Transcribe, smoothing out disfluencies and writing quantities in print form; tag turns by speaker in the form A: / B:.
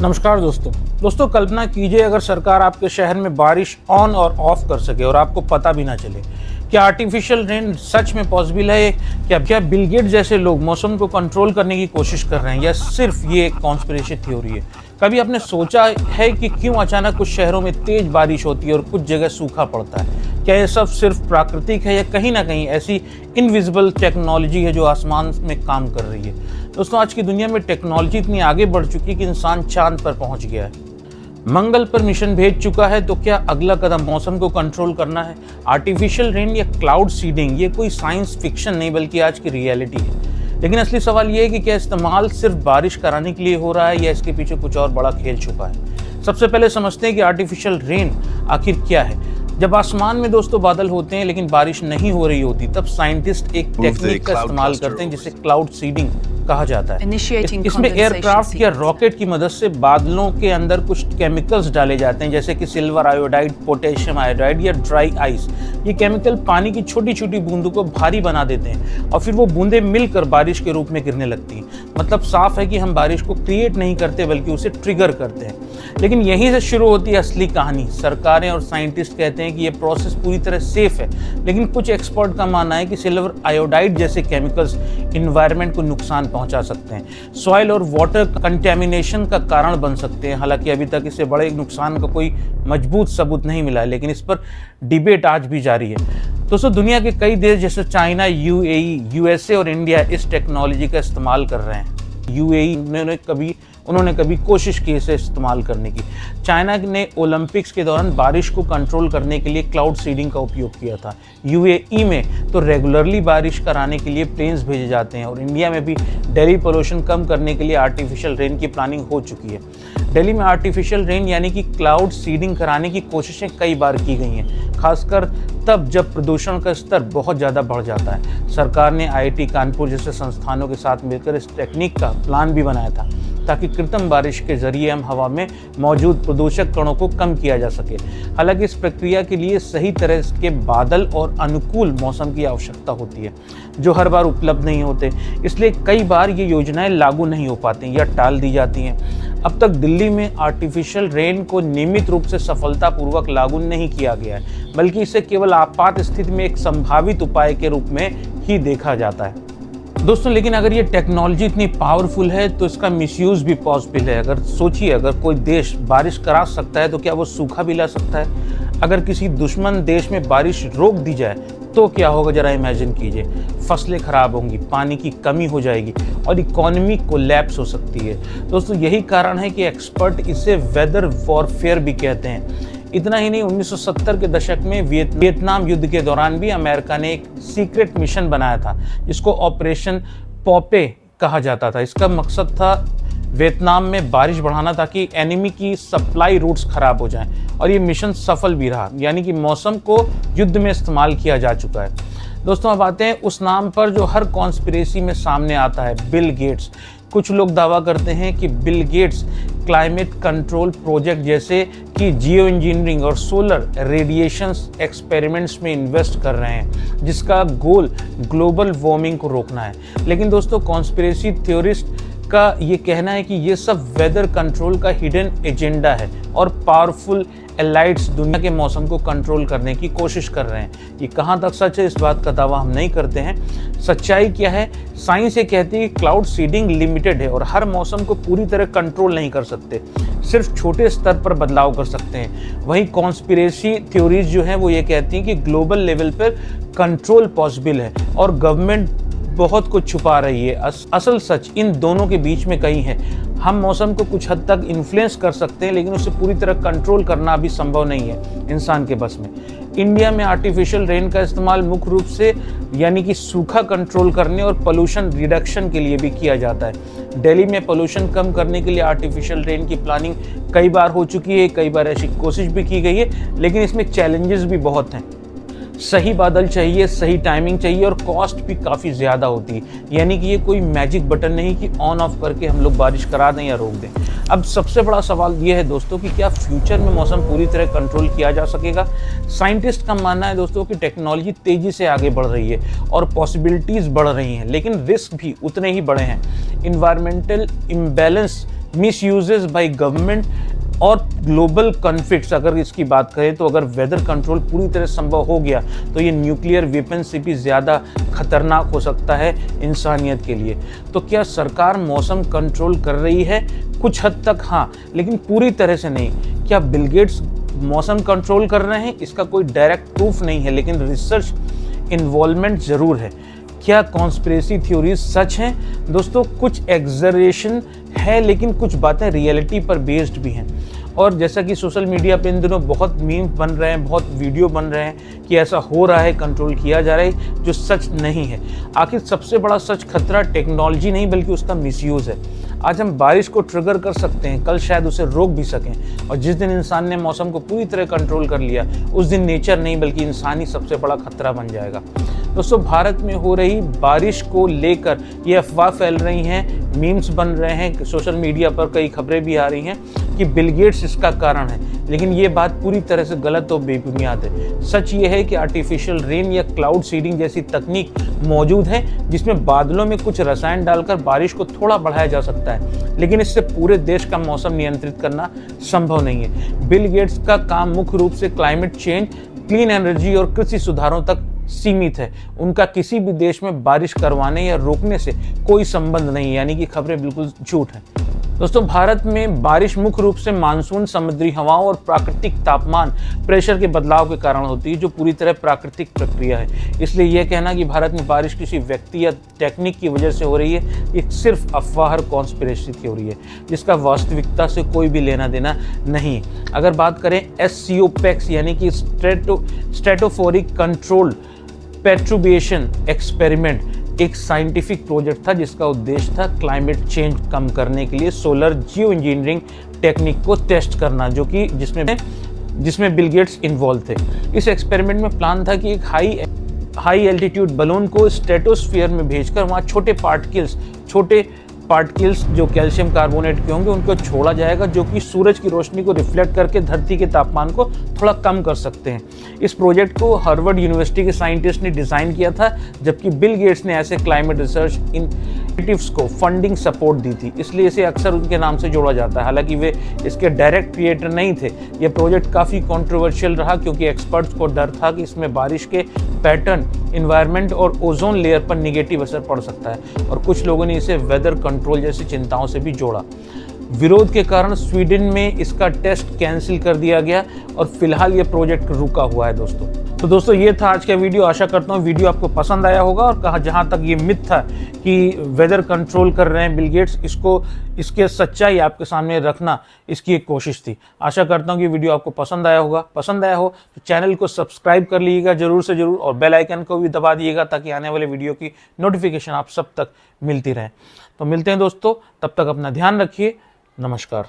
A: नमस्कार दोस्तों कल्पना कीजिए अगर सरकार आपके शहर में बारिश ऑन और ऑफ कर सके और आपको पता भी ना चले। क्या आर्टिफिशियल रेन सच में पॉसिबल है? क्या बिल गेट्स जैसे लोग मौसम को कंट्रोल करने की कोशिश कर रहे हैं या सिर्फ ये एक कॉन्स्पिरेसी थ्योरी है? कभी आपने सोचा है कि क्यों अचानक कुछ शहरों में तेज बारिश होती है और कुछ जगह सूखा पड़ता है? क्या ये सब सिर्फ प्राकृतिक है या कहीं ना कहीं ऐसी इनविजिबल टेक्नोलॉजी है जो आसमान में काम कर रही है? दोस्तों, आज की दुनिया में टेक्नोलॉजी इतनी आगे बढ़ चुकी है कि इंसान चांद पर पहुंच गया है, मंगल पर मिशन भेज चुका है। तो क्या अगला कदम मौसम को कंट्रोल करना है? आर्टिफिशियल रेन या क्लाउड सीडिंग ये कोई साइंस फिक्शन नहीं बल्कि आज की रियलिटी है। लेकिन असली सवाल ये है कि क्या इस्तेमाल सिर्फ बारिश कराने के लिए हो रहा है या इसके पीछे कुछ और बड़ा खेल छुपा है? सबसे पहले समझते हैं कि आर्टिफिशियल रेन आखिर क्या है। जब आसमान में दोस्तों बादल होते हैं लेकिन बारिश नहीं हो रही होती, तब साइंटिस्ट एक टेक्निक का इस्तेमाल करते हैं जिसे क्लाउड सीडिंग कहा जाता है। इसमें एयरक्राफ्ट या रॉकेट की मदद से बादलों के अंदर कुछ केमिकल्स डाले जाते हैं, जैसे कि सिल्वर आयोडाइड, पोटेशियम आयोडाइड या ड्राई आइस। ये केमिकल पानी की छोटी छोटी बूंदों को भारी बना देते हैं और फिर वो बूंदें मिलकर बारिश के रूप में गिरने लगती हैं। मतलब साफ है कि हम बारिश को क्रिएट नहीं करते बल्कि उसे ट्रिगर करते हैं। लेकिन यहीं से शुरू होती है असली कहानी। सरकारें और साइंटिस्ट कहते हैं कि ये प्रोसेस पूरी तरह सेफ है, लेकिन कुछ एक्सपर्ट का मानना है कि सिल्वर आयोडाइड जैसे केमिकल्स एनवायरनमेंट को नुकसान पहुंचा सकते हैं, सॉइल और वाटर कंटेमिनेशन का कारण बन सकते हैं। हालांकि अभी तक इससे बड़े नुकसान का कोई मजबूत सबूत नहीं मिला है, लेकिन इस पर डिबेट आज भी जारी है। दोस्तों, दुनिया के कई देश जैसे चाइना, यूएई, यूएसए और इंडिया इस टेक्नोलॉजी का इस्तेमाल कर रहे हैं। यूएई उन्होंने कभी कोशिश की इसे इस्तेमाल करने की। चाइना ने ओलंपिक्स के दौरान बारिश को कंट्रोल करने के लिए क्लाउड सीडिंग का उपयोग किया था। यूएई में तो रेगुलरली बारिश कराने के लिए प्लेन्स भेजे जाते हैं और इंडिया में भी दिल्ली पोल्यूशन कम करने के लिए आर्टिफिशियल रेन की प्लानिंग हो चुकी है। दिल्ली में आर्टिफिशियल रेन यानी कि क्लाउड सीडिंग कराने की कोशिशें कई बार की गई हैं, खासकर तब जब प्रदूषण का स्तर बहुत ज़्यादा बढ़ जाता है। सरकार ने आईआईटी कानपुर जैसे संस्थानों के साथ मिलकर इस टेक्निक का प्लान भी बनाया था ताकि कृत्रिम बारिश के जरिए हम हवा में मौजूद प्रदूषक कणों को कम किया जा सके। हालांकि इस प्रक्रिया के लिए सही तरह के बादल और अनुकूल मौसम की आवश्यकता होती है, जो हर बार उपलब्ध नहीं होते। इसलिए कई बार ये योजनाएं लागू नहीं हो पाती या टाल दी जाती हैं। अब तक दिल्ली में आर्टिफिशियल रेन को नियमित रूप से सफलतापूर्वक लागू नहीं किया गया है, बल्कि इसे केवल आपात स्थिति में एक संभावित उपाय के रूप में ही देखा जाता है। दोस्तों, लेकिन अगर ये टेक्नोलॉजी इतनी पावरफुल है तो इसका मिसयूज भी पॉसिबल है। अगर सोचिए, अगर कोई देश बारिश करा सकता है तो क्या वो सूखा भी ला सकता है? अगर किसी दुश्मन देश में बारिश रोक दी जाए तो क्या होगा, जरा इमेजिन कीजिए। फसलें खराब होंगी, पानी की कमी हो जाएगी और इकोनॉमी कोलैप्स हो सकती है। दोस्तों, यही कारण है कि एक्सपर्ट इसे वेदर वॉरफेयर भी कहते हैं। इतना ही नहीं, 1970 के दशक में वियतनाम युद्ध के दौरान भी अमेरिका ने एक सीक्रेट मिशन बनाया था जिसको ऑपरेशन पॉपे कहा जाता था। इसका मकसद था वियतनाम में बारिश बढ़ाना ताकि एनिमी की सप्लाई रूट्स खराब हो जाएं, और ये मिशन सफल भी रहा। यानी कि मौसम को युद्ध में इस्तेमाल किया जा चुका है। दोस्तों, अब आते हैं उस नाम पर जो हर कॉन्स्पिरेसी में सामने आता है, बिल गेट्स। कुछ लोग दावा करते हैं कि Bill Gates climate control project जैसे कि जियो इंजीनियरिंग और सोलर रेडिएशन एक्सपेरिमेंट्स में इन्वेस्ट कर रहे हैं, जिसका गोल ग्लोबल वार्मिंग को रोकना है। लेकिन दोस्तों, कॉन्स्पिरेसी थ्योरिस्ट का ये कहना है कि ये सब वेदर कंट्रोल का हिडन एजेंडा है और पावरफुल एलाइट्स दुनिया के मौसम को कंट्रोल करने की कोशिश कर रहे हैं। ये कहाँ तक सच है, इस बात का दावा हम नहीं करते हैं। सच्चाई क्या है? साइंस ये कहती है कि क्लाउड सीडिंग लिमिटेड है और हर मौसम को पूरी तरह कंट्रोल नहीं कर सकते, सिर्फ छोटे स्तर पर बदलाव कर सकते हैं। वहीं कॉन्स्पिरेसी थ्योरीज जो हैं वो ये कहती हैं कि ग्लोबल लेवल पर कंट्रोल पॉसिबल है और गवर्नमेंट बहुत कुछ छुपा रही है। असल सच इन दोनों के बीच में कहीं है। हम मौसम को कुछ हद तक इन्फ्लुएंस कर सकते हैं, लेकिन उसे पूरी तरह कंट्रोल करना अभी संभव नहीं है इंसान के बस में। इंडिया में आर्टिफिशियल रेन का इस्तेमाल मुख्य रूप से यानी कि सूखा कंट्रोल करने और पोल्यूशन रिडक्शन के लिए भी किया जाता है। दिल्ली में पोल्यूशन कम करने के लिए आर्टिफिशियल रेन की प्लानिंग कई बार हो चुकी है, कई बार ऐसी कोशिश भी की गई है, लेकिन इसमें चैलेंजेस भी बहुत हैं। सही बादल चाहिए, सही टाइमिंग चाहिए और कॉस्ट भी काफ़ी ज़्यादा होती है। यानी कि ये कोई मैजिक बटन नहीं कि ऑन ऑफ करके हम लोग बारिश करा दें या रोक दें। अब सबसे बड़ा सवाल ये है दोस्तों कि क्या फ्यूचर में मौसम पूरी तरह कंट्रोल किया जा सकेगा? साइंटिस्ट का मानना है दोस्तों कि टेक्नोलॉजी तेज़ी से आगे बढ़ रही है और पॉसिबिलिटीज़ बढ़ रही हैं, लेकिन रिस्क भी उतने ही बड़े हैं। Environmental imbalance miss uses by government और ग्लोबल कॉन्फ्लिक्ट्स अगर इसकी बात करें तो अगर वेदर कंट्रोल पूरी तरह संभव हो गया तो ये न्यूक्लियर वेपन से भी ज़्यादा खतरनाक हो सकता है इंसानियत के लिए। तो क्या सरकार मौसम कंट्रोल कर रही है? कुछ हद तक हाँ, लेकिन पूरी तरह से नहीं। क्या बिल गेट्स मौसम कंट्रोल कर रहे हैं? इसका कोई डायरेक्ट प्रूफ नहीं है, लेकिन रिसर्च इन्वॉल्वमेंट ज़रूर है। क्या कॉन्स्पिरेसी थ्योरीज सच हैं? दोस्तों कुछ एग्जरेशन है, लेकिन कुछ बातें रियलिटी पर बेस्ड भी हैं। और जैसा कि सोशल मीडिया पे इन दिनों बहुत मीम बन रहे हैं, बहुत वीडियो बन रहे हैं कि ऐसा हो रहा है, कंट्रोल किया जा रहा है, जो सच नहीं है। आखिर सबसे बड़ा सच खतरा टेक्नोलॉजी नहीं बल्कि उसका मिसयूज़ है। आज हम बारिश को ट्रिगर कर सकते हैं, कल शायद उसे रोक भी सकें। और जिस दिन इंसान ने मौसम को पूरी तरह कंट्रोल कर लिया, उस दिन नेचर नहीं बल्कि इंसान ही सबसे बड़ा खतरा बन जाएगा। दोस्तों भारत में हो रही बारिश को लेकर ये अफवाह फैल रही हैं, मीम्स बन रहे हैं, सोशल मीडिया पर कई खबरें भी आ रही हैं कि बिल गेट्स इसका कारण है, लेकिन ये बात पूरी तरह से गलत और बेबुनियाद है। सच ये है कि आर्टिफिशियल रेन या क्लाउड सीडिंग जैसी तकनीक मौजूद है, जिसमें बादलों में कुछ रसायन डालकर बारिश को थोड़ा बढ़ाया जा सकता है, लेकिन इससे पूरे देश का मौसम नियंत्रित करना संभव नहीं है। बिल गेट्स का काम मुख्य रूप से क्लाइमेट चेंज, क्लीन एनर्जी और कृषि सुधारों तक सीमित है। उनका किसी भी देश में बारिश करवाने या रोकने से कोई संबंध नहीं, यानी कि खबरें बिल्कुल झूठ हैं। दोस्तों भारत में बारिश मुख्य रूप से मानसून, समुद्री हवाओं और प्राकृतिक तापमान प्रेशर के बदलाव के कारण होती है, जो पूरी तरह प्राकृतिक प्रक्रिया है। इसलिए यह कहना कि भारत में बारिश किसी व्यक्ति या टेक्निक की वजह से हो रही है, ये सिर्फ अफवाह और कॉन्स्पिरेसी थ्योरी है, जिसका वास्तविकता से कोई भी लेना देना नहीं। अगर बात करें SCOPEX यानी कि स्ट्रेटोफोरिक कंट्रोल पेट्रुबेशन एक्सपेरिमेंट, एक साइंटिफिक प्रोजेक्ट था जिसका उद्देश्य था क्लाइमेट चेंज कम करने के लिए सोलर जियो इंजीनियरिंग टेक्निक को टेस्ट करना, जो कि जिसमें बिल गेट्स इन्वॉल्व थे। इस एक्सपेरिमेंट में प्लान था कि एक हाई एल्टीट्यूड बलून को स्ट्रेटोस्फीयर में भेजकर वहाँ छोटे पार्टिकल्स जो कैल्शियम कार्बोनेट के होंगे उनको छोड़ा जाएगा, जो कि सूरज की रोशनी को रिफ्लेक्ट करके धरती के तापमान को थोड़ा कम कर सकते हैं। इस प्रोजेक्ट को हार्वर्ड यूनिवर्सिटी के साइंटिस्ट ने डिज़ाइन किया था, जबकि बिल गेट्स ने ऐसे क्लाइमेट रिसर्च इनिशिएटिव्स को फंडिंग सपोर्ट दी थी, इसलिए इसे अक्सर उनके नाम से जोड़ा जाता है। हालांकि वे इसके डायरेक्ट क्रिएटर नहीं थे। यह प्रोजेक्ट काफ़ी कंट्रोवर्शियल रहा, क्योंकि एक्सपर्ट्स को डर था कि इसमें बारिश के पैटर्न, इन्वायरमेंट और ओजोन लेयर पर निगेटिव असर पड़ सकता है, और कुछ लोगों ने इसे वेदर कंट्रोल जैसी चिंताओं से भी जोड़ा। विरोध के कारण स्वीडन में इसका टेस्ट कैंसिल कर दिया गया और फिलहाल ये प्रोजेक्ट रुका हुआ है। दोस्तों ये था आज का वीडियो। आशा करता हूँ वीडियो आपको पसंद आया होगा, और कहा जहाँ तक ये मिथ था कि वेदर कंट्रोल कर रहे हैं बिल गेट्स, इसके सच्चाई आपके सामने रखना इसकी एक कोशिश थी। आशा करता हूँ कि वीडियो आपको पसंद आया होगा। पसंद आया हो तो चैनल को सब्सक्राइब कर लीजिएगा जरूर से जरूर, और बेल आइकन को भी दबा दिएगा ताकि आने वाले वीडियो की नोटिफिकेशन आप सब तक मिलती रहे। तो मिलते हैं दोस्तों, तब तक अपना ध्यान रखिए। नमस्कार।